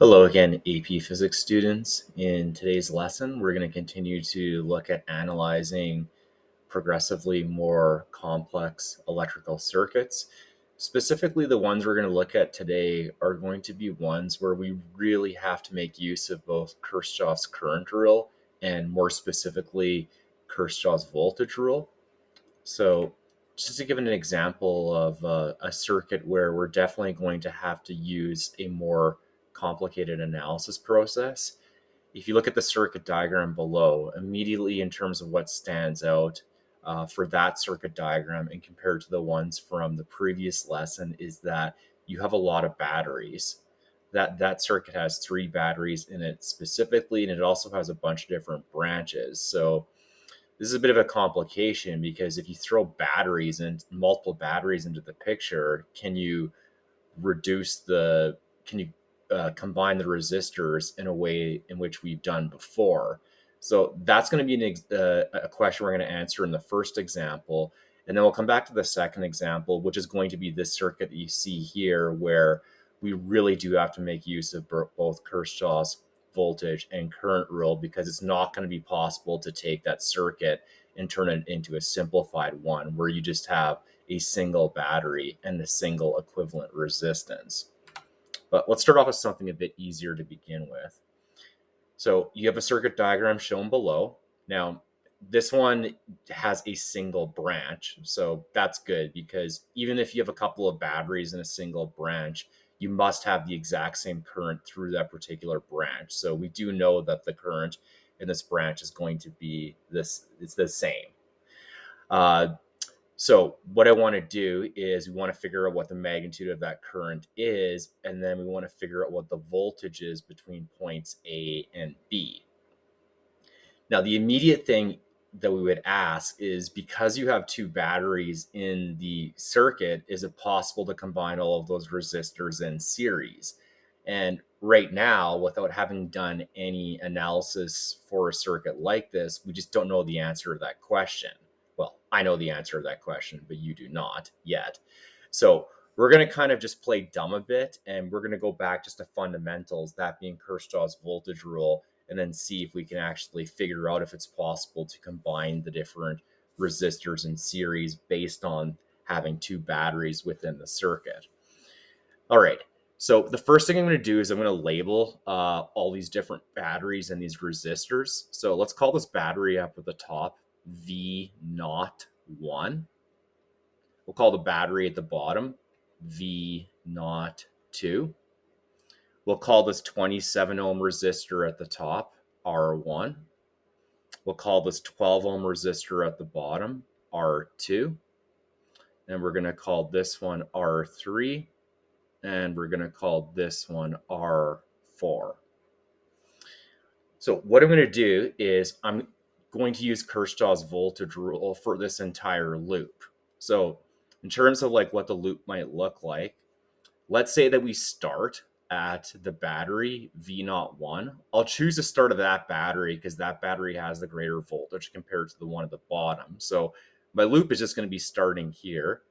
Hello again, AP Physics students. In today's lesson, we're going to continue to look at analyzing progressively more complex electrical circuits. Specifically, the ones we're going to look at today are going to be ones where we really have to make use of both Kirchhoff's current rule and more specifically, Kirchhoff's voltage rule. So just to give an example of a circuit where we're definitely going to have to use a more complicated analysis process. If you look at the circuit diagram below, immediately in terms of what stands out for that circuit diagram and compared to the ones from the previous lesson is that you have a lot of batteries. That circuit has 3 batteries in it specifically, and it also has a bunch of different branches. So this is a bit of a complication because if you throw batteries and multiple batteries into the picture, can you combine the resistors in a way in which we've done before? So that's going to be a question we're going to answer in the first example. And then we'll come back to the second example, which is going to be this circuit that you see here, where we really do have to make use of both Kirchhoff's voltage and current rule, because it's not going to be possible to take that circuit and turn it into a simplified one where you just have a single battery and a single equivalent resistance. But let's start off with something a bit easier to begin with. So you have a circuit diagram shown below. Now, this one has a single branch, so that's good because even if you have a couple of batteries in a single branch, you must have the exact same current through that particular branch. So we do know that the current in this branch is going to be it's the same. Uh, so what I want to do is we want to figure out what the magnitude of that current is, and then we want to figure out what the voltage is between points A and B. Now, the immediate thing that we would ask is, because you have 2 batteries in the circuit, is it possible to combine all of those resistors in series? And right now, without having done any analysis for a circuit like this, we just don't know the answer to that question. Well, I know the answer to that question, but you do not yet. So we're going to kind of just play dumb a bit, and we're going to go back just to fundamentals, that being Kirchhoff's voltage rule, and then see if we can actually figure out if it's possible to combine the different resistors in series based on having 2 batteries within the circuit. All right. So the first thing I'm going to do is I'm going to label all these different batteries and these resistors. So let's call this battery up at the top V01. We'll call the battery at the bottom V02. We'll call this 27 ohm resistor at the top R1. We'll call this 12 ohm resistor at the bottom R2. And we're going to call this one R3. And we're going to call this one R4. So what I'm going to do is I'm going to use Kirchhoff's voltage rule for this entire loop. So in terms of like what the loop might look like, let's say that we start at the battery V01. I'll choose the start of that battery because that battery has the greater voltage compared to the one at the bottom. So my loop is just going to be starting here.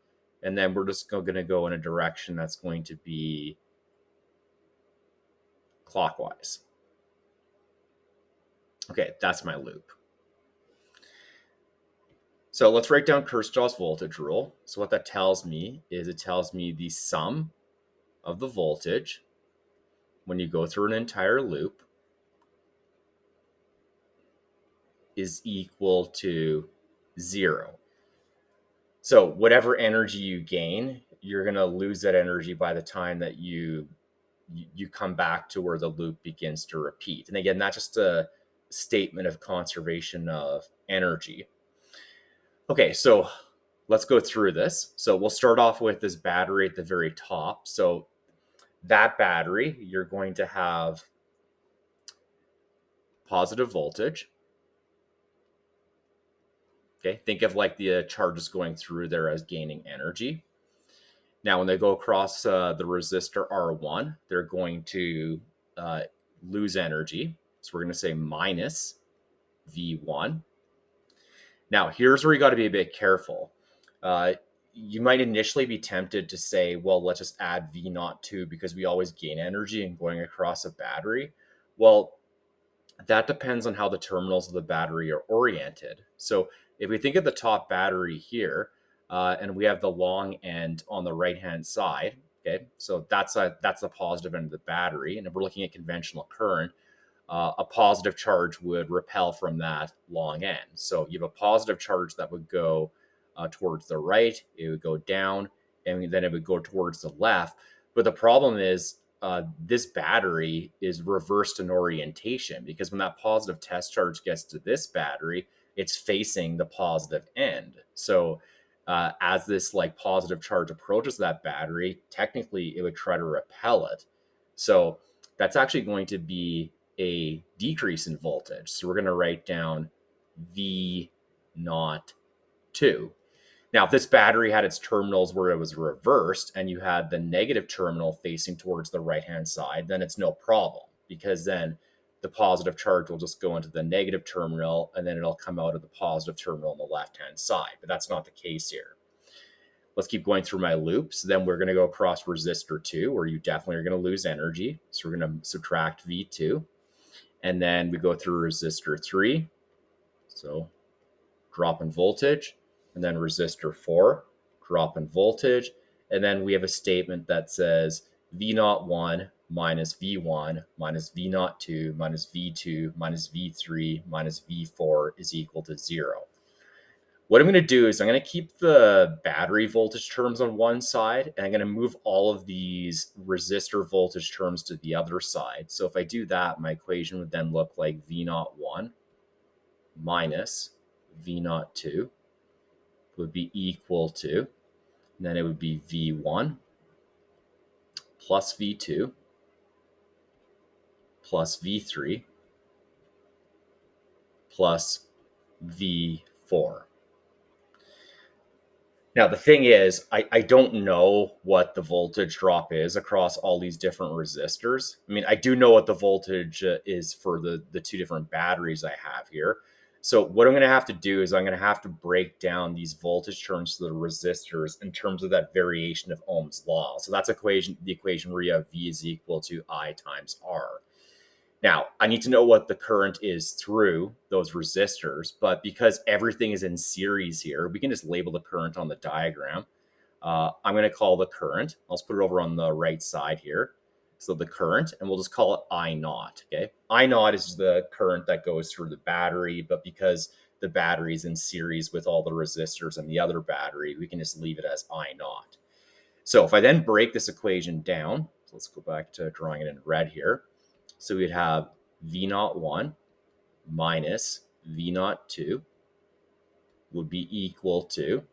And then we're just going to go in a direction that's going to be clockwise. Okay, that's my loop. So let's write down Kirchhoff's voltage rule. So what that tells me is it tells me the sum of the voltage when you go through an entire loop is equal to 0. So whatever energy you gain, you're going to lose that energy by the time that you come back to where the loop begins to repeat. And again, that's just a statement of conservation of energy. Okay, so let's go through this. So we'll start off with this battery at the very top. So that battery, you're going to have positive voltage. Okay, think of like the charges going through there as gaining energy. Now, when they go across the resistor R1, they're going to lose energy. So we're going to say minus V1. Now, here's where you got to be a bit careful. you might initially be tempted to say, well, let's just add V naught 2 because we always gain energy in going across a battery. Well, that depends on how the terminals of the battery are oriented. So if we think of the top battery here, and we have the long end on the right-hand side, okay, so that's the positive end of the battery. And if we're looking at conventional current, a positive charge would repel from that long end. So you have a positive charge that would go towards the right, it would go down, and then it would go towards the left. But the problem is this battery is reversed in orientation, because when that positive test charge gets to this battery, it's facing the positive end. So as this like positive charge approaches that battery, technically it would try to repel it. So that's actually going to be a decrease in voltage. So we're going to write down V naught 2. Now, if this battery had its terminals where it was reversed and you had the negative terminal facing towards the right-hand side, then it's no problem, because then the positive charge will just go into the negative terminal and then it'll come out of the positive terminal on the left-hand side. But that's not the case here. Let's keep going through my loops. Then we're going to go across resistor 2, where you definitely are going to lose energy. So we're going to subtract V2. And then we go through resistor 3. So drop in voltage. And then resistor 4, drop in voltage. And then we have a statement that says V01 minus V1 minus V02 minus V2 minus V3 minus V4 is equal to 0. What I'm going to do is I'm going to keep the battery voltage terms on one side, and I'm going to move all of these resistor voltage terms to the other side. So if I do that, my equation would then look like V01 minus V02 would be equal to, and then it would be V1 plus V2 plus V3 plus V4. Now, the thing is, I don't know what the voltage drop is across all these different resistors. I mean, I do know what the voltage is for the two different batteries I have here. So what I'm going to have to do is I'm going to have to break down these voltage terms to the resistors in terms of that variation of Ohm's law. So that's the equation where you have V is equal to I times R. Now, I need to know what the current is through those resistors, but because everything is in series here, we can just label the current on the diagram. I'm going to call the current. I'll just put it over on the right side here. So the current, and we'll just call it I naught, okay? I naught is the current that goes through the battery, but because the battery is in series with all the resistors and the other battery, we can just leave it as I naught. So if I then break this equation down, so let's go back to drawing it in red here. So we'd have V01 minus V02 would be equal to,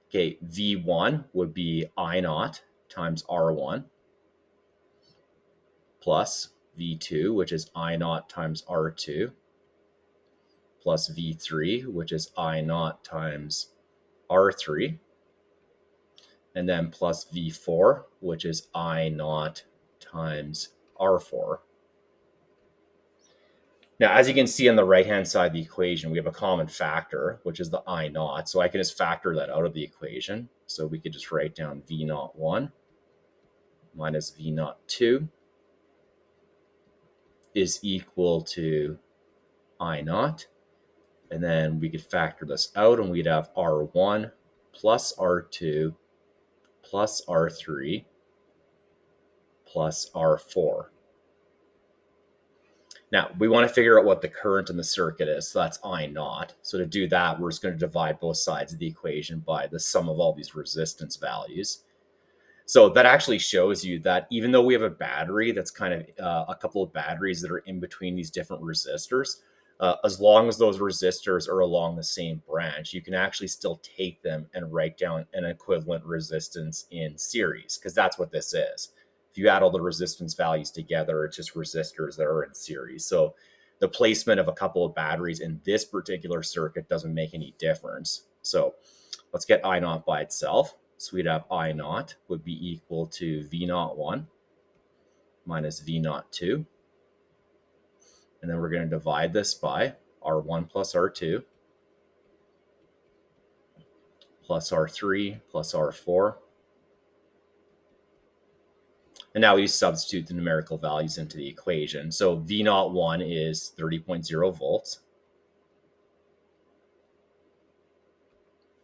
okay, V1 would be I naught times R1 plus V2, which is I naught times R2, plus V3, which is I naught times R3, and then plus V4, which is I naught times R4. Now, as you can see on the right-hand side of the equation, we have a common factor, which is the I naught. So I can just factor that out of the equation. So we could just write down V01 minus V02 is equal to I naught. And then we could factor this out, and we'd have R1 plus R2 plus R3 plus R4. Now, we want to figure out what the current in the circuit is, so that's I naught. So to do that, we're just going to divide both sides of the equation by the sum of all these resistance values. So that actually shows you that even though we have a battery that's kind of a couple of batteries that are in between these different resistors, as long as those resistors are along the same branch, you can actually still take them and write down an equivalent resistance in series, because that's what this is. If you add all the resistance values together, it's just resistors that are in series. So the placement of a couple of batteries in this particular circuit doesn't make any difference. So let's get I naught by itself. So we'd have I naught would be equal to V01 minus V02. And then we're going to divide this by R1 plus R2 plus R3 plus R4. And now we substitute the numerical values into the equation. So V01 is 30.0 volts.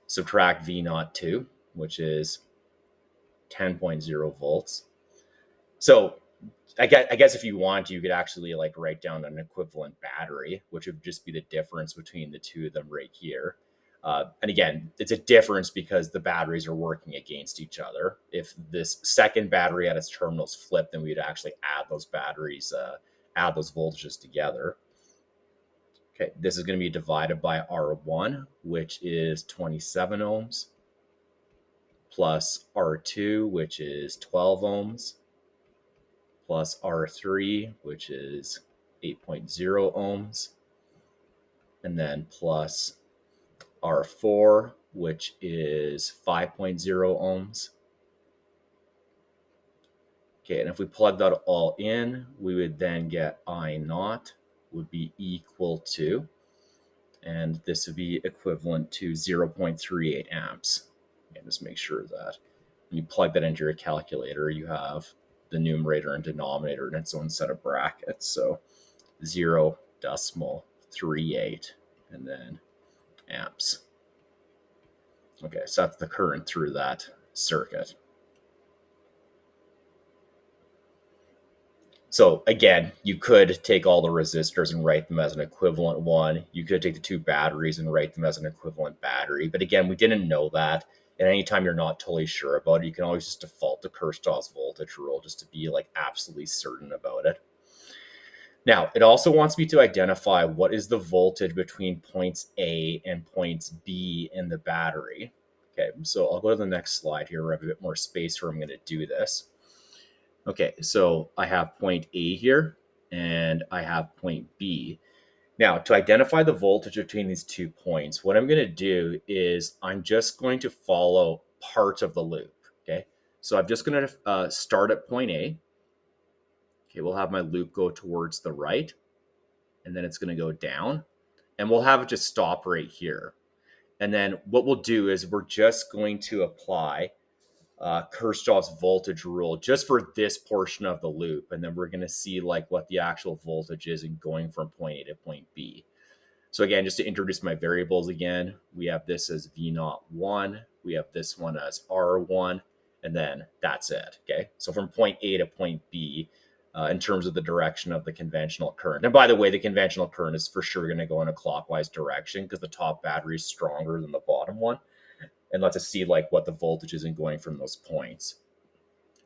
Subtract V02, which is 10.0 volts. So I guess if you want, you could actually like write down an equivalent battery, which would just be the difference between the two of them right here. And again, it's a difference because the batteries are working against each other. If this second battery at its terminals flip, then we'd actually add those batteries, add those voltages together. Okay, this is going to be divided by R1, which is 27 ohms, plus R2, which is 12 ohms, plus R3, which is 8.0 ohms, and then plus R4, which is 5.0 ohms. Okay, and if we plug that all in, we would then get I naught would be equal to, and this would be equivalent to 0.38 amps. And just make sure that when you plug that into your calculator, you have the numerator and denominator in its own set of brackets. So 0.38 and then amps. Okay, so that's the current through that circuit. So again, you could take all the resistors and write them as an equivalent one. You could take the two batteries and write them as an equivalent battery. But again, we didn't know that. And anytime you're not totally sure about it, you can always just default to Kirchhoff's voltage rule just to be like absolutely certain about it. Now, it also wants me to identify what is the voltage between points A and points B in the battery. Okay, so I'll go to the next slide here where I have a bit more space where I'm going to do this. Okay, so I have point A here and I have point B. Now, to identify the voltage between these 2 points, what I'm going to do is I'm just going to follow part of the loop. Okay, so I'm just going to start at point A. Okay, we'll have my loop go towards the right, and then it's going to go down, and we'll have it just stop right here. And then what we'll do is we're just going to apply Kirchhoff's voltage rule just for this portion of the loop. And then we're going to see like what the actual voltage is in going from point A to point B. So again, just to introduce my variables again, we have this as V01, we have this one as R1, and then that's it, okay? So from point A to point B, in terms of the direction of the conventional current. And by the way, the conventional current is for sure going to go in a clockwise direction because the top battery is stronger than the bottom one. And let's just see like what the voltage is in going from those points.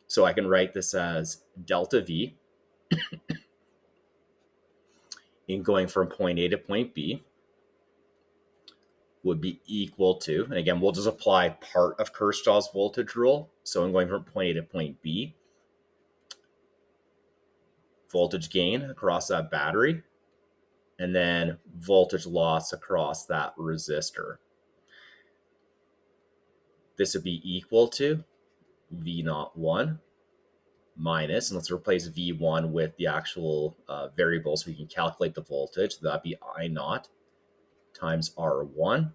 So I can write this as delta V in going from point A to point B would be equal to, and again, we'll just apply part of Kirchhoff's voltage rule. So I'm going from point A to point B, voltage gain across that battery, and then voltage loss across that resistor. This would be equal to V01 minus, and let's replace V1 with the actual variable so we can calculate the voltage. That'd be I naught times R1.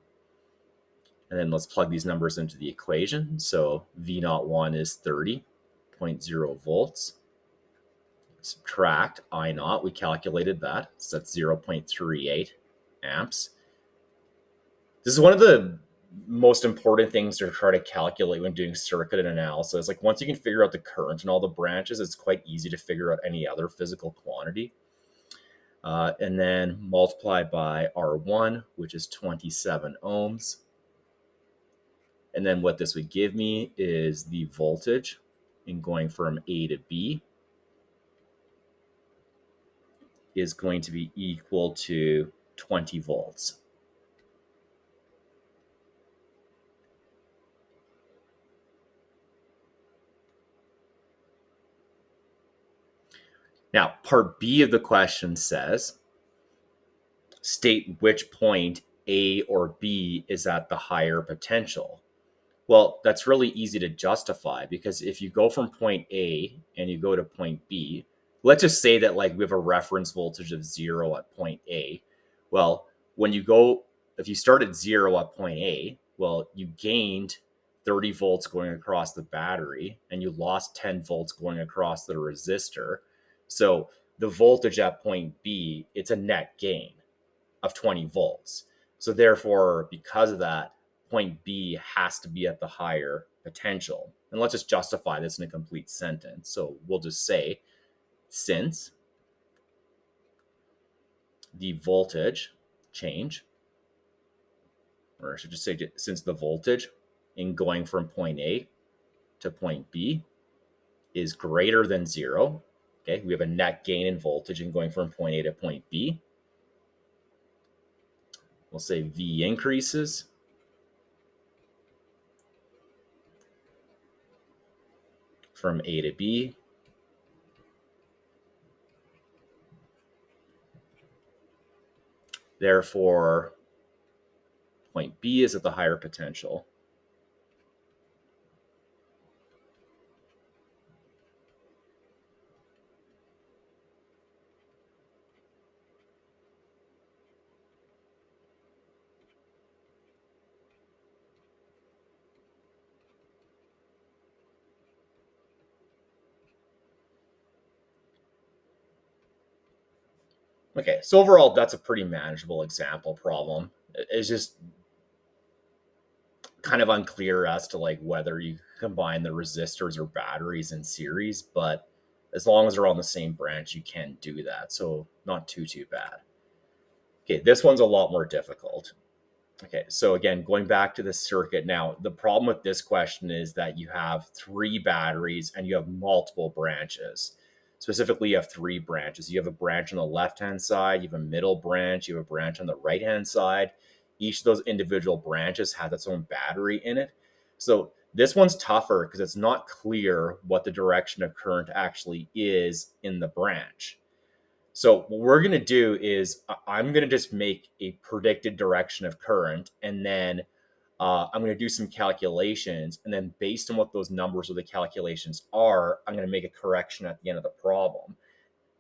And then let's plug these numbers into the equation. So V01 is 30.0 volts. Subtract I naught, we calculated that, so that's 0.38 amps. This is one of the most important things to try to calculate when doing circuit analysis. Like once you can figure out the current and all the branches, it's quite easy to figure out any other physical quantity. And then multiply by R1, which is 27 ohms. And then what this would give me is the voltage in going from A to B is going to be equal to 20 volts. Now, part B of the question says, state which point A or B is at the higher potential. Well, that's really easy to justify because if you go from point A and you go to point B, let's just say that like we have a reference voltage of 0 at point A. Well, when you go, if you start at 0 at point A, Well, you gained 30 volts going across the battery and you lost 10 volts going across the resistor. So the voltage at point B, it's a net gain of 20 volts. So therefore, because of that, point B has to be at the higher potential. And let's just justify this in a complete sentence. So we'll just say, since the voltage change, or I should just say, since the voltage in going from point A to point B is greater than 0, okay, we have a net gain in voltage in going from point A to point B. We'll say V increases from A to B. Therefore, point B is at the higher potential. Okay, so overall, that's a pretty manageable example problem. It's just kind of unclear as to like whether you combine the resistors or batteries in series, but as long as they're on the same branch, you can do that. So not too bad. Okay, this one's a lot more difficult. Okay, so again, going back to the circuit now, the problem with this question is that you have 3 batteries and you have multiple branches. Specifically, you have 3 branches. You have a branch on the left-hand side, you have a middle branch, you have a branch on the right-hand side. Each of those individual branches has its own battery in it. So this one's tougher because it's not clear what the direction of current actually is in the branch. So what we're going to do is I'm going to just make a predicted direction of current, and then I'm going to do some calculations. And then based on what those numbers of the calculations are, I'm going to make a correction at the end of the problem.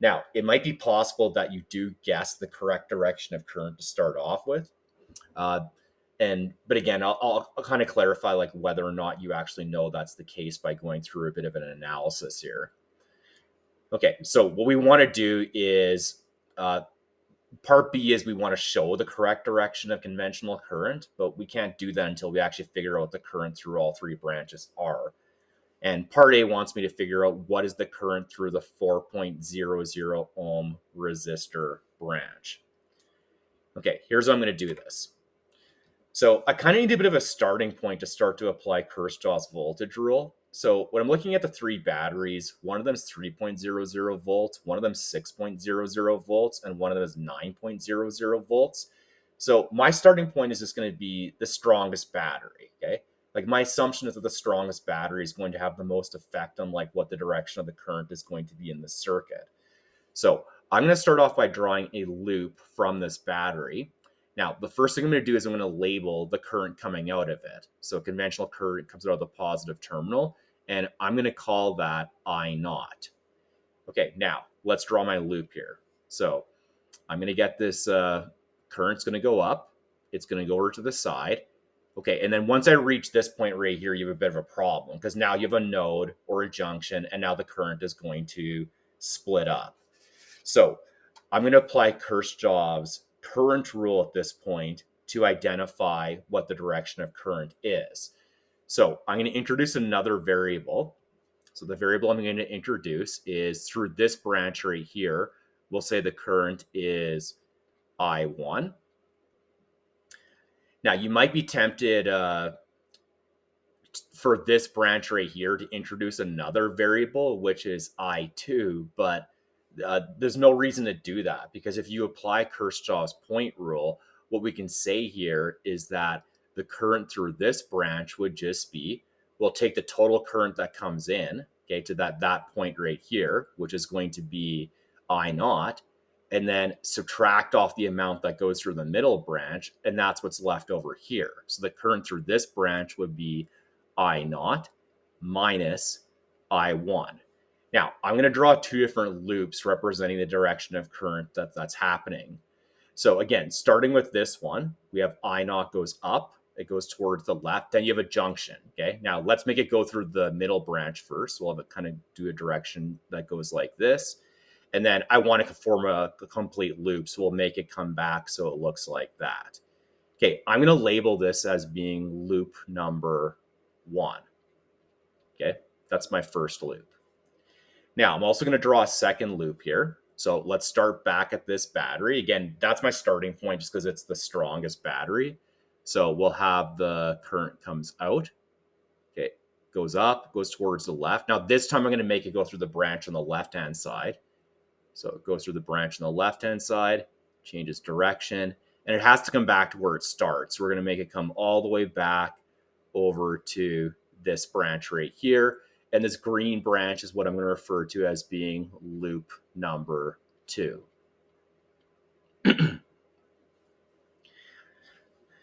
Now, it might be possible that you do guess the correct direction of current to start off with. But again, I'll kind of clarify like whether or not you actually know that's the case by going through a bit of an analysis here. Okay, so what we want to do is part B is we want to show the correct direction of conventional current, but we can't do that until we actually figure out what the current through all 3 branches are. And part A wants me to figure out what is the current through the 4.00 ohm resistor branch. Okay, here's how I'm going to do this. So I kind of need a bit of a starting point to start to apply Kirchhoff's voltage rule. So when I'm looking at the 3 batteries, one of them is 3.00 volts, one of them is 6.00 volts, and one of them is 9.00 volts. So my starting point is just going to be the strongest battery, okay? Like my assumption is that the strongest battery is going to have the most effect on like what the direction of the current is going to be in the circuit. So I'm going to start off by drawing a loop from this battery. Now, the first thing I'm going to do is I'm going to label the current coming out of it. So conventional current comes out of the positive terminal, and I'm going to call that I naught. Okay, now let's draw my loop here. So I'm going to get this current's going to go up. It's going to go over to the side. Okay, and then once I reach this point right here, you have a bit of a problem because now you have a node or a junction, and now the current is going to split up. So I'm going to apply Kirchhoff's current rule at this point to identify what the direction of current is. So I'm going to introduce another variable. So the variable I'm going to introduce is through this branch right here. We'll say the current is I1. Now you might be tempted for this branch right here to introduce another variable, which is I2, but there's no reason to do that because if you apply Kirchhoff's point rule, what we can say here is that the current through this branch would just be, we'll take the total current that comes in, okay, to that point right here, which is going to be I naught, and then subtract off the amount that goes through the middle branch, and that's what's left over here. So the current through this branch would be I naught minus I1. Now, I'm going to draw 2 different loops representing the direction of current that's happening. So again, starting with this one, we have I naught goes up, it goes towards the left, then you have a junction. Okay, now let's make it go through the middle branch first. We'll have it kind of do a direction that goes like this. And then I want to form a complete loop, so we'll make it come back so it looks like that. Okay, I'm going to label this as being loop number 1. Okay, that's my first loop. Now, I'm also going to draw a second loop here. So let's start back at this battery. Again, that's my starting point just because it's the strongest battery. So we'll have the current comes out. Okay, goes up, goes towards the left. Now, this time I'm going to make it go through the branch on the left-hand side. So it goes through the branch on the left-hand side, changes direction, and it has to come back to where it starts. So we're going to make it come all the way back over to this branch right here. And this green branch is what I'm going to refer to as being loop number 2.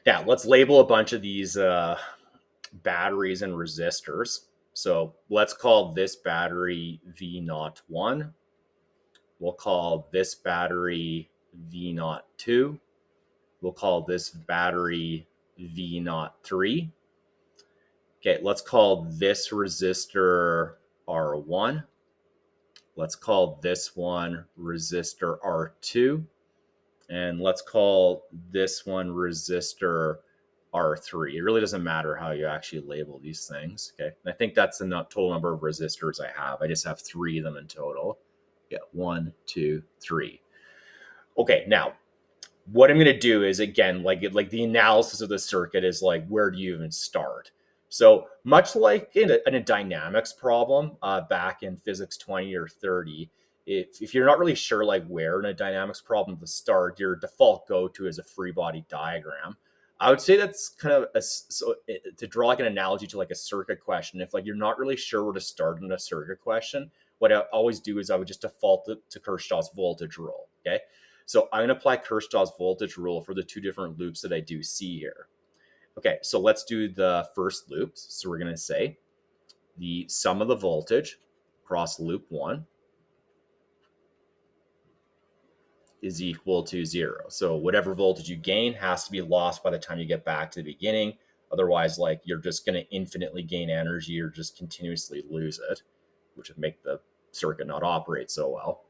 Now, let's label a bunch of these batteries and resistors. So let's call this battery V01. We'll call this battery V02. We'll call this battery V03. Okay, let's call this resistor R1. Let's call this one resistor R2. And let's call this one resistor R3. It really doesn't matter how you actually label these things. Okay, and I think that's the total number of resistors I have. I just have 3 of them in total. Yeah, 1, 2, 3. Okay, now what I'm going to do is, again, like the analysis of the circuit is like, where do you even start? So much like in a dynamics problem back in physics 20 or 30, if you're not really sure like where in a dynamics problem to start, your default go-to is a free body diagram. I would say that's kind of to draw like an analogy to like a circuit question. If like you're not really sure where to start in a circuit question, what I always do is I would just default to Kirchhoff's voltage rule. Okay, so I'm going to apply Kirchhoff's voltage rule for the 2 different loops that I do see here. Okay, so let's do the first loop. So we're going to say the sum of the voltage across loop 1 is equal to 0. So whatever voltage you gain has to be lost by the time you get back to the beginning. Otherwise, like you're just going to infinitely gain energy or just continuously lose it, which would make the circuit not operate so well.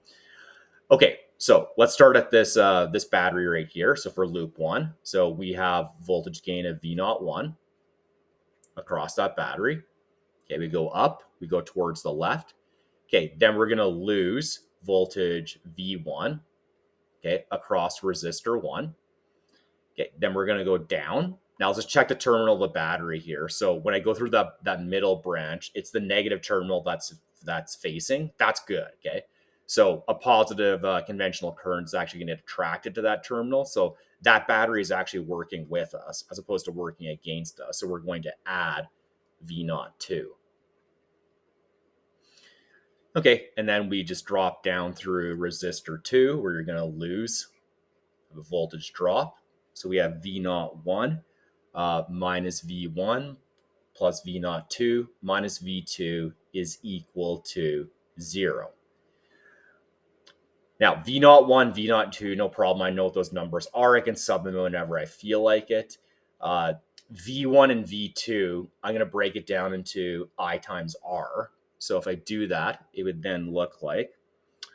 Okay, so let's start at this this battery right here. So for loop 1, so we have voltage gain of V01 across that battery. Okay, we go up, we go towards the left. Okay, then we're going to lose voltage V1, okay, across resistor 1. Okay, then we're going to go down. Now let's just check the terminal of the battery here. So when I go through that middle branch, it's the negative terminal that's facing. That's good, okay? So a positive conventional current is actually going to get attracted to that terminal. So that battery is actually working with us as opposed to working against us. So we're going to add V02. Okay, and then we just drop down through resistor 2 where you're going to lose the voltage drop. So we have V01 minus V1 plus V02 minus V2 is equal to 0. Now, V01, V02, no problem. I know what those numbers are. I can sub them whenever I feel like it. V1 and V2, I'm going to break it down into I times R. So if I do that, it would then look like,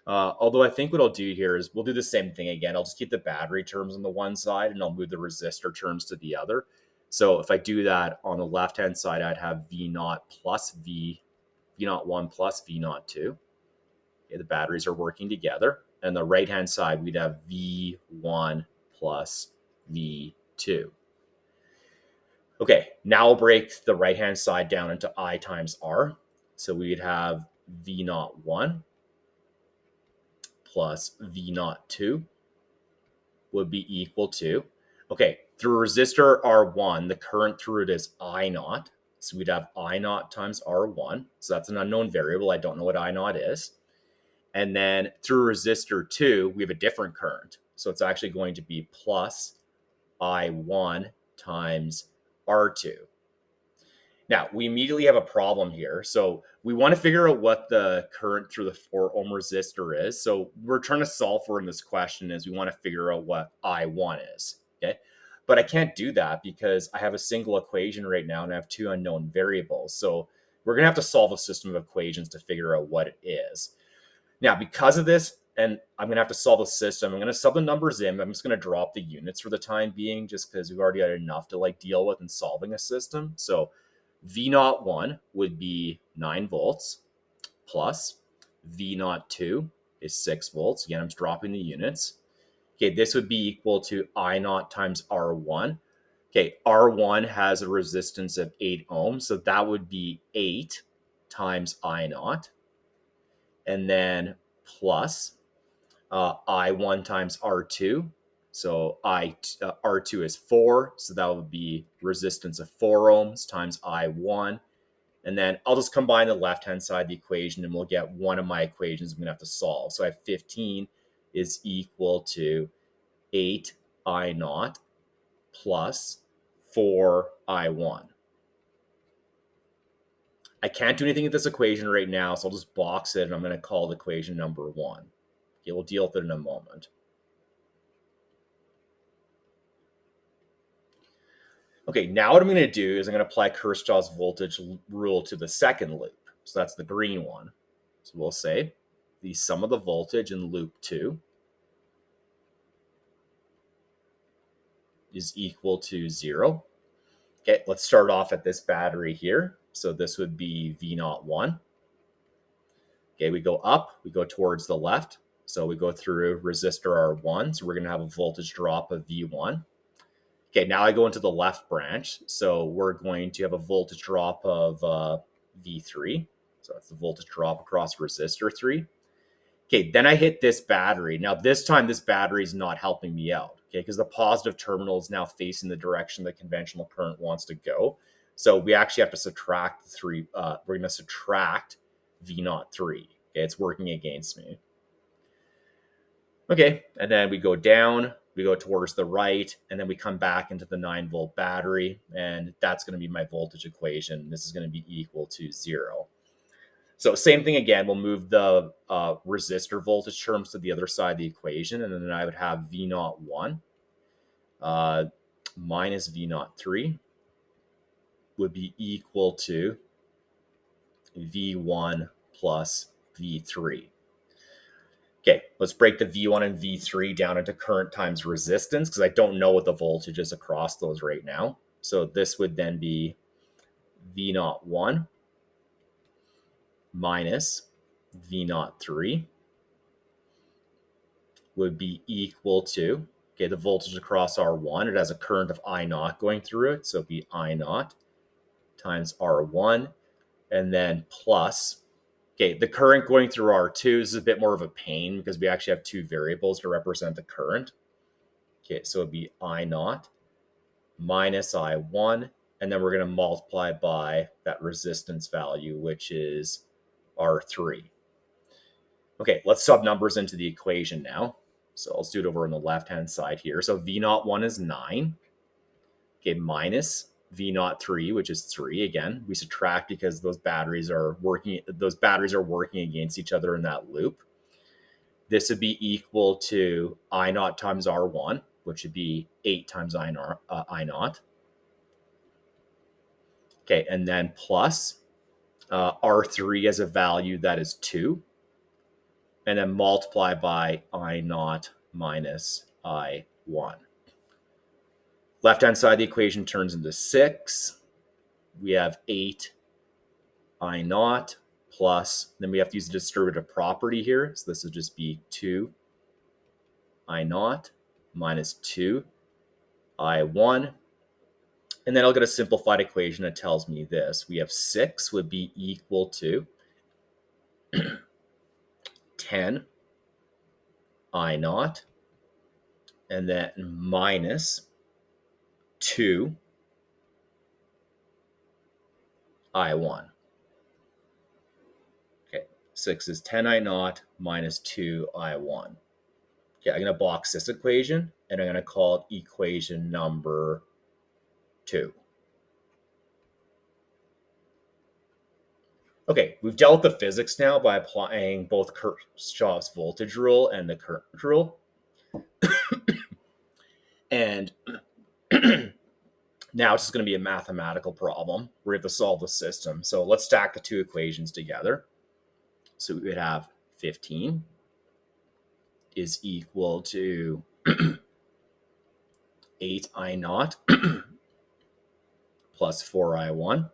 although I think what I'll do here is we'll do the same thing again. I'll just keep the battery terms on the one side and I'll move the resistor terms to the other. So if I do that on the left-hand side, I'd have V0 plus V01 plus V02. Okay, the batteries are working together. And the right-hand side, we'd have V1 plus V2. Okay, now I'll break the right-hand side down into I times R. So we'd have V01 plus V02 would be equal to, okay, through resistor R1, the current through it is I0. So we'd have I0 times R1. So that's an unknown variable. I don't know what I0 is. And then through resistor 2, we have a different current. So it's actually going to be plus I1 times R2. Now, we immediately have a problem here. So we want to figure out what the current through the 4 ohm resistor is. So we're trying to solve for in this question is we want to figure out what I1 is. Okay. But I can't do that because I have a single equation right now and I have two unknown variables. So we're going to have to solve a system of equations to figure out what it is. Now, because of this, and I'm going to have to solve a system, I'm going to sub the numbers in. I'm just going to drop the units for the time being, just because we've already got enough to like deal with in solving a system. So V01 would be 9 volts plus V02 is 6 volts. Again, I'm just dropping the units. Okay, this would be equal to I0 times R1. Okay, R1 has a resistance of 8 ohms, so that would be 8 times I0. And then plus I1 times R2. So R2 is 4, so that would be resistance of 4 ohms times I1. And then I'll just combine the left-hand side of the equation and we'll get one of my equations I'm going to have to solve. So I have 15 is equal to 8 I0 plus 4 I1. I can't do anything with this equation right now, so I'll just box it and I'm going to call it equation number 1. Okay, we'll deal with it in a moment. Okay, now what I'm going to do is I'm going to apply Kirchhoff's voltage rule to the second loop. So that's the green one. So we'll say the sum of the voltage in loop 2 is equal to 0. Okay, let's start off at this battery here. So this would be V01. Okay, we go up, we go towards the left. So we go through resistor R1. So we're going to have a voltage drop of V1. Okay, now I go into the left branch. So we're going to have a voltage drop of V3. So that's the voltage drop across resistor 3. Okay, then I hit this battery. Now this time this battery is not helping me out, okay, because the positive terminal is now facing the direction the conventional current wants to go. So we actually have to subtract 3. We're going to subtract V03. Okay, it's working against me. Okay, and then we go down, we go towards the right, and then we come back into the 9-volt battery, and that's going to be my voltage equation. This is going to be equal to 0. So same thing again, we'll move the resistor voltage terms to the other side of the equation, and then I would have V01 minus V03 would be equal to V1 plus V3. Okay, let's break the V1 and V3 down into current times resistance, because I don't know what the voltage is across those right now. So this would then be V01 minus V03 would be equal to, okay, the voltage across R1, it has a current of I0 going through it, so it'd be I0 times R1, and then plus, okay, the current going through R2 is a bit more of a pain because we actually have two variables to represent the current. Okay, so it'd be I0 minus I1, and then we're going to multiply by that resistance value, which is R3. Okay, let's sub numbers into the equation now. So let's do it over on the left-hand side here. So V01 is 9, okay, minus V03, which is 3. Again, we subtract because those batteries are working against each other in that loop. This would be equal to I0 times R1, which would be 8 times I0. Okay, and then plus R3 as a value that is 2, and then multiply by I0 minus I1. Left-hand side of the equation turns into 6. We have 8 I0 plus, then we have to use the distributive property here. So this would just be 2 I0 minus 2 I1. And then I'll get a simplified equation that tells me this. We have 6 would be equal to 10 I0, and then minus 2 I1. Okay, 6 is 10 I0 minus 2 I1. Okay, I'm going to box this equation, and I'm going to call it equation number 2. Okay, we've dealt with the physics now by applying both Kirchhoff's voltage rule and the current rule. And Now it's just going to be a mathematical problem. We have to solve the system. So let's stack the two equations together. So we would have 15 is equal to 8I naught plus 4I1.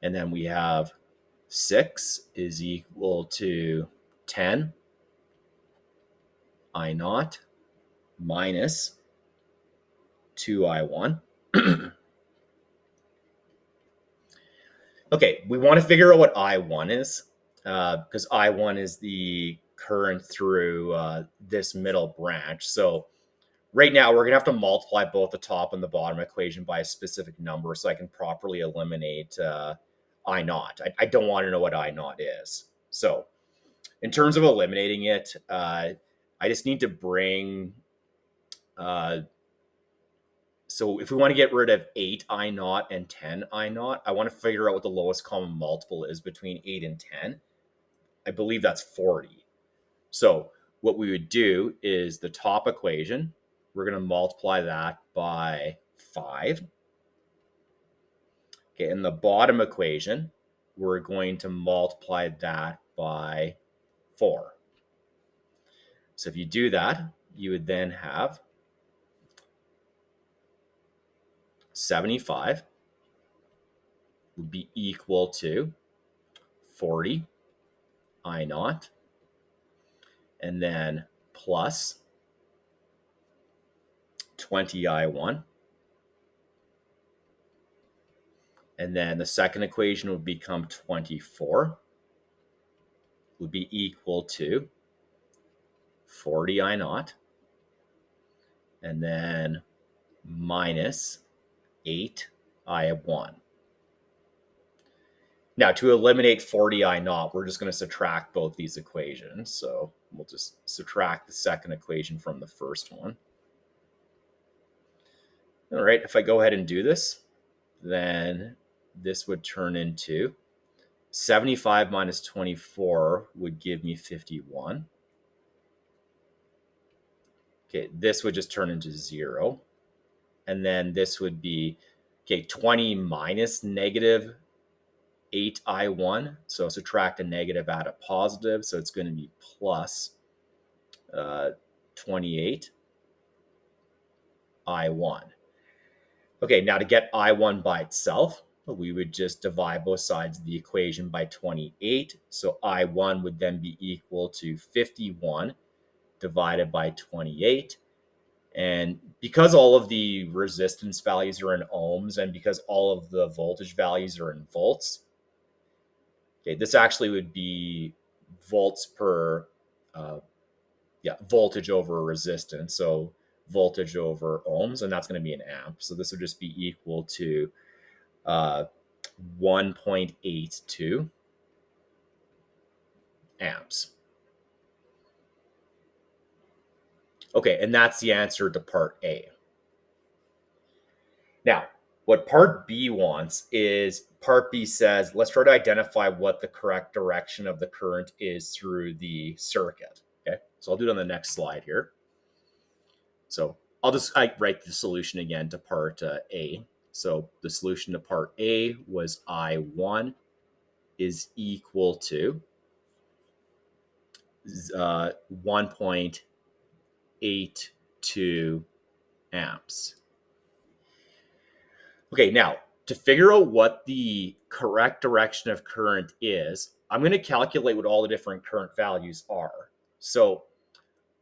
And then we have 6 is equal to 10 I naught minus 2I1. Okay, we want to figure out what I1 is, because I1 is the current through this middle branch. So right now we're going to have to multiply both the top and the bottom equation by a specific number so I can properly eliminate I naught. I don't want to know what I naught is. So in terms of eliminating it, I just need to bring... so if we want to get rid of 8 I naught and 10 I naught, I want to figure out what the lowest common multiple is between 8 and 10. I believe that's 40. So what we would do is the top equation, we're going to multiply that by 5. Okay, and the bottom equation, we're going to multiply that by 4. So if you do that, you would then have 75 would be equal to 40 I naught, and then plus 20 I1. And then the second equation would become 24 would be equal to 40 I naught, and then minus 8 I1. Now, to eliminate 40 I naught, we're just going to subtract both these equations. So we'll just subtract the second equation from the first one. All right, if I go ahead and do this, then this would turn into 75 minus 24 would give me 51. Okay, this would just turn into 0. And then this would be, okay, 20 minus negative 8 I1. So subtract a negative, add a positive. So it's going to be plus 28 I1. Okay, now to get I1 by itself, we would just divide both sides of the equation by 28. So I1 would then be equal to 51 divided by 28. And because all of the resistance values are in ohms and because all of the voltage values are in volts, okay, this actually would be volts per, voltage over resistance. So voltage over ohms, and that's going to be an amp. So this would just be equal to 1.82 amps. Okay, and that's the answer to part A. Now, what part B wants is, part B says, let's try to identify what the correct direction of the current is through the circuit. Okay, so I'll do it on the next slide here. So I write the solution again to part A. So the solution to part A was I1 is equal to 1.82 amps. Okay, now to figure out what the correct direction of current is, I'm going to calculate what all the different current values are. So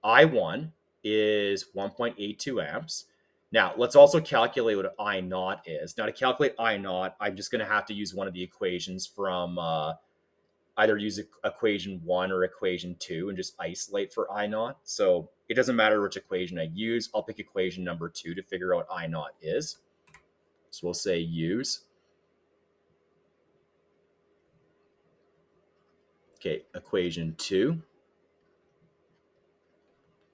I1 is 1.82 amps. Now, let's also calculate what I naught is. Now, to calculate I naught, I'm just going to have to use one of the equations from either use equation 1 or equation 2 and just isolate for I naught. So it doesn't matter which equation I use. I'll pick equation number 2 to figure out what I naught is. So we'll say use. Okay, equation 2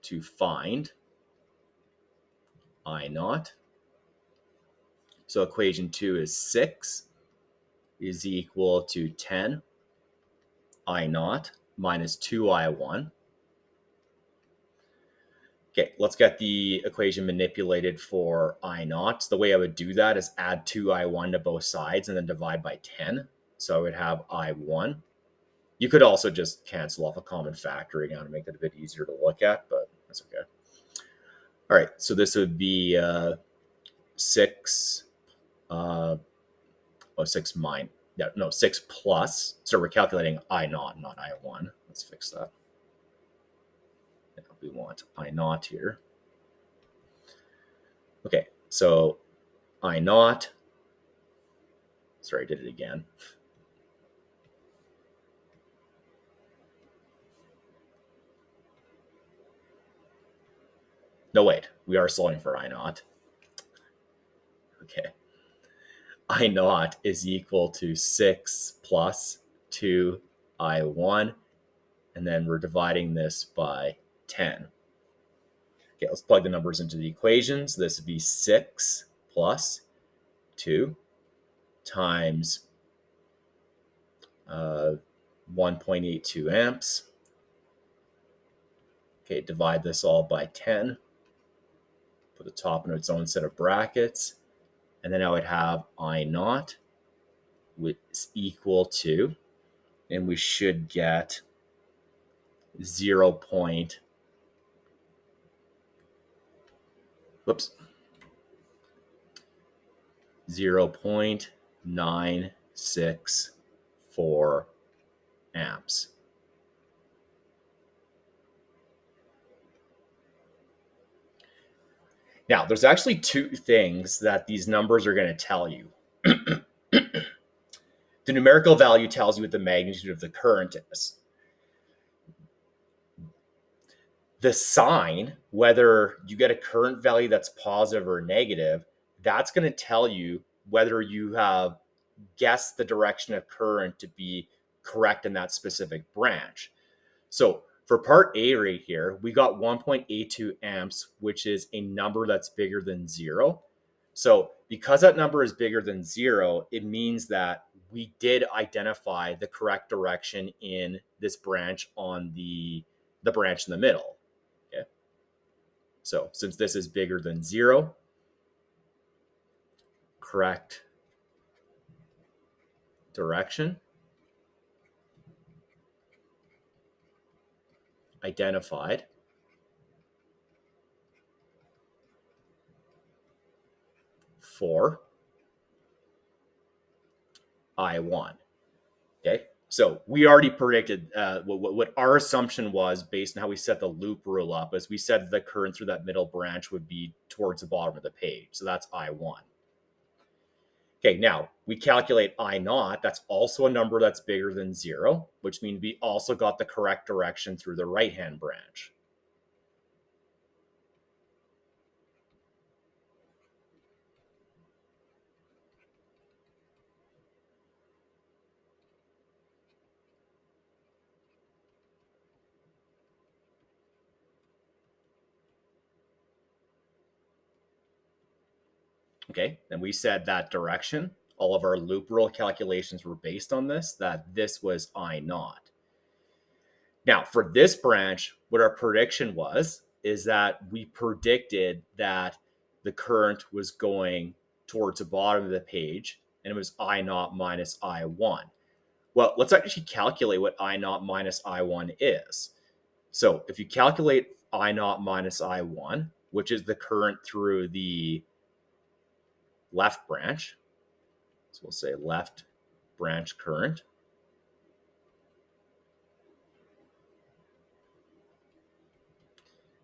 to find I naught. So equation 2 is 6 is equal to 10 I naught minus 2 I1. Okay, let's get the equation manipulated for I naught. So the way I would do that is add 2I1 to both sides and then divide by 10. So I would have I1. You could also just cancel off a common factor again to make it a bit easier to look at, but that's okay. All right, so this would be 6, 6 plus. So we're calculating I naught, not I1. Let's fix that. We want I naught here. Okay, so I naught. Sorry, I did it again. No, wait, we are solving for I naught. Okay. I naught is equal to 6 plus 2I1, and then we're dividing this by 10. Okay, let's plug the numbers into the equations. This would be 6 plus 2 times 1.82 amps. Okay, divide this all by 10. Put the top in its own set of brackets. And then I would have I naught, which is equal to, and we should get 0.964 amps. Now, there's actually two things that these numbers are going to tell you. The numerical value tells you what the magnitude of the current is. The sign, whether you get a current value that's positive or negative, that's going to tell you whether you have guessed the direction of current to be correct in that specific branch. So for part A right here, we got 1.82 amps, which is a number that's bigger than 0. So because that number is bigger than 0, it means that we did identify the correct direction in this branch on the branch in the middle. Okay. So since this is bigger than 0, correct direction identified. For I1. Okay, so we already predicted what our assumption was based on how we set the loop rule up, as we said the current through that middle branch would be towards the bottom of the page. So that's I1. Okay, now we calculate I naught. That's also a number that's bigger than 0, which means we also got the correct direction through the right-hand branch. Okay, then we said that direction. All of our loop rule calculations were based on this, that this was I naught. Now, for this branch, what our prediction was is that we predicted that the current was going towards the bottom of the page, and it was I naught minus I1. Well, let's actually calculate what I naught minus I1 is. So if you calculate I naught minus I1, which is the current through the left branch, so we'll say left branch current,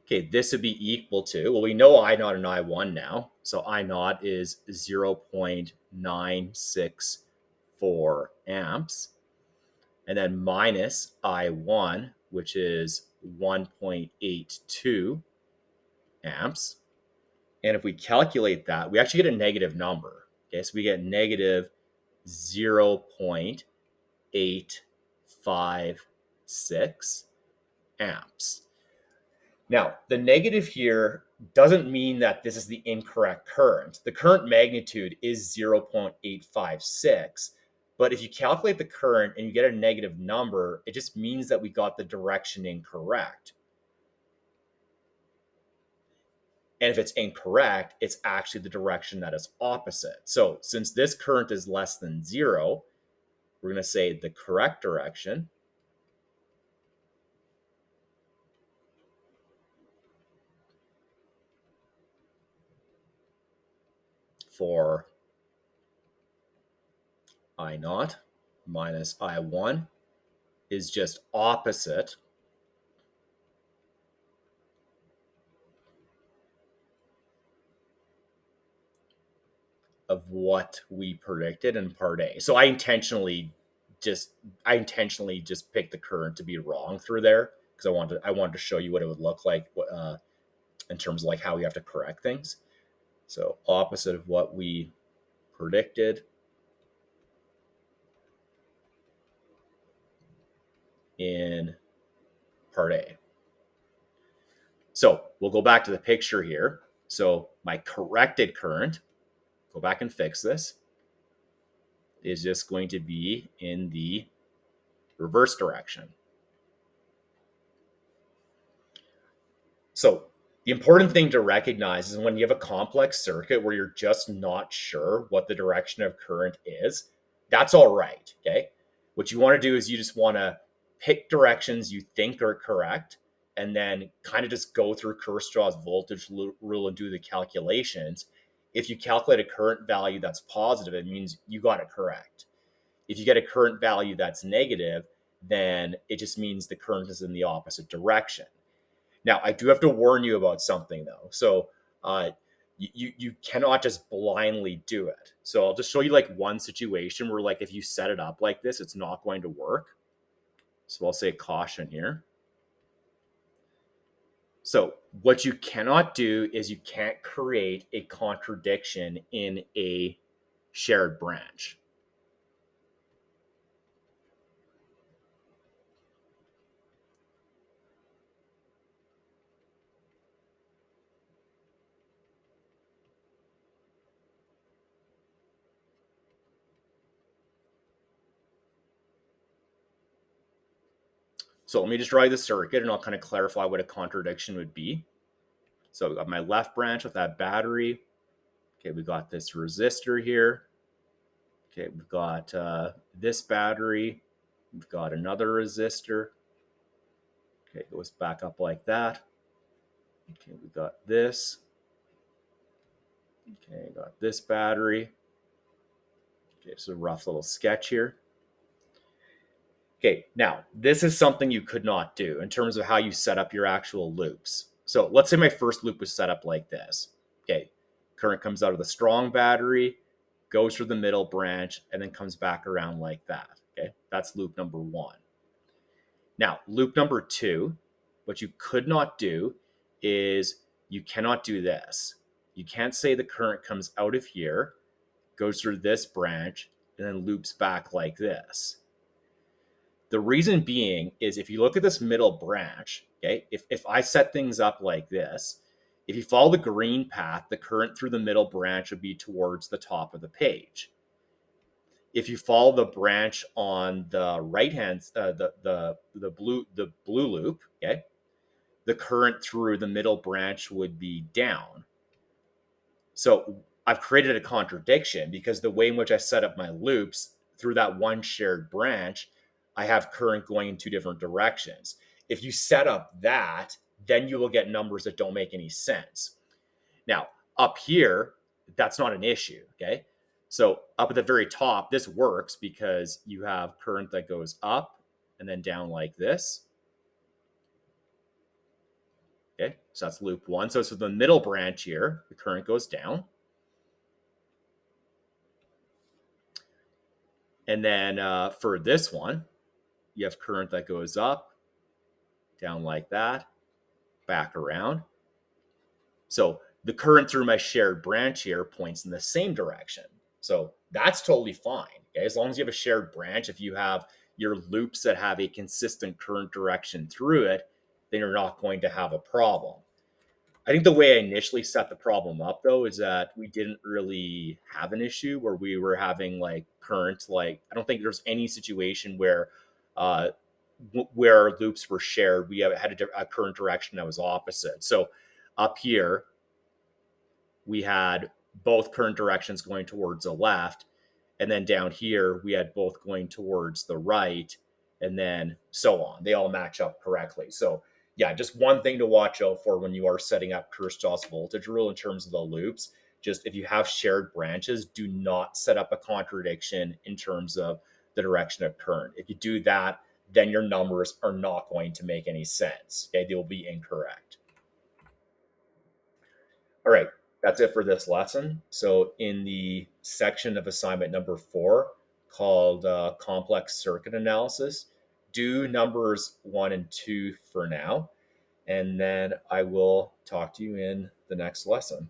okay, this would be equal to, well, we know I naught and I1 now. So I naught is 0.964 amps. And then minus I1, which is 1.82 amps. And if we calculate that, we actually get a negative number. Okay, so we get negative 0.856 amps. Now, the negative here doesn't mean that this is the incorrect current. The current magnitude is 0.856, but if you calculate the current and you get a negative number, it just means that we got the direction incorrect. And if it's incorrect, it's actually the direction that is opposite. So since this current is less than 0, we're going to say the correct direction for I naught minus I1 is just opposite of what we predicted in part A. So just I intentionally just picked the current to be wrong through there because I wanted to show you what it would look like in terms of like how we have to correct things. So opposite of what we predicted in part A. So we'll go back to the picture here. So my corrected current, go back and fix this, is just going to be in the reverse direction. So the important thing to recognize is when you have a complex circuit where you're just not sure what the direction of current is, that's all right, okay? What you want to do is you just want to pick directions you think are correct and then kind of just go through Kirchhoff's voltage rule and do the calculations. If you calculate a current value that's positive, it means you got it correct. If you get a current value that's negative, then it just means the current is in the opposite direction. Now, I do have to warn you about something though. So you cannot just blindly do it. So I'll just show you like one situation where like if you set it up like this, it's not going to work. So I'll say caution here. So what you cannot do is you can't create a contradiction in a shared branch. So let me just draw the circuit and I'll kind of clarify what a contradiction would be. So I've got my left branch with that battery. Okay, we got this resistor here. Okay, we've got this battery. We've got another resistor. Okay, it goes back up like that. Okay, we got this. Okay, got this battery. Okay, so a rough little sketch here. Okay, now this is something you could not do in terms of how you set up your actual loops. So let's say my first loop was set up like this. Okay, current comes out of the strong battery, goes through the middle branch, and then comes back around like that. Okay, that's loop number 1. Now, loop number 2, what you could not do is you cannot do this. You can't say the current comes out of here, goes through this branch, and then loops back like this. The reason being is if you look at this middle branch, okay, if I set things up like this, if you follow the green path, the current through the middle branch would be towards the top of the page. If you follow the branch on the right hand, the blue loop, okay, the current through the middle branch would be down. So I've created a contradiction because the way in which I set up my loops through that one shared branch, I have current going in 2 different directions. If you set up that, then you will get numbers that don't make any sense. Now, up here, that's not an issue, okay? So up at the very top, this works because you have current that goes up and then down like this. Okay, so that's loop 1. So the middle branch here, the current goes down. And then for this one, you have current that goes up, down like that, back around. So the current through my shared branch here points in the same direction. So that's totally fine. Okay, as long as you have a shared branch, if you have your loops that have a consistent current direction through it, then you're not going to have a problem. I think the way I initially set the problem up though is that we didn't really have an issue where we were having like current, like I don't think there's any situation where where our loops were shared, we had a current direction that was opposite. So up here, we had both current directions going towards the left. And then down here, we had both going towards the right, and then so on. They all match up correctly. So yeah, just one thing to watch out for when you are setting up Kirchhoff's voltage rule in terms of the loops. Just if you have shared branches, do not set up a contradiction in terms of the direction of current. If you do that, then your numbers are not going to make any sense. Okay, they'll be incorrect. All right, that's it for this lesson. So in the section of assignment number 4 called complex circuit analysis, do numbers 1 and 2 for now, and then I will talk to you in the next lesson.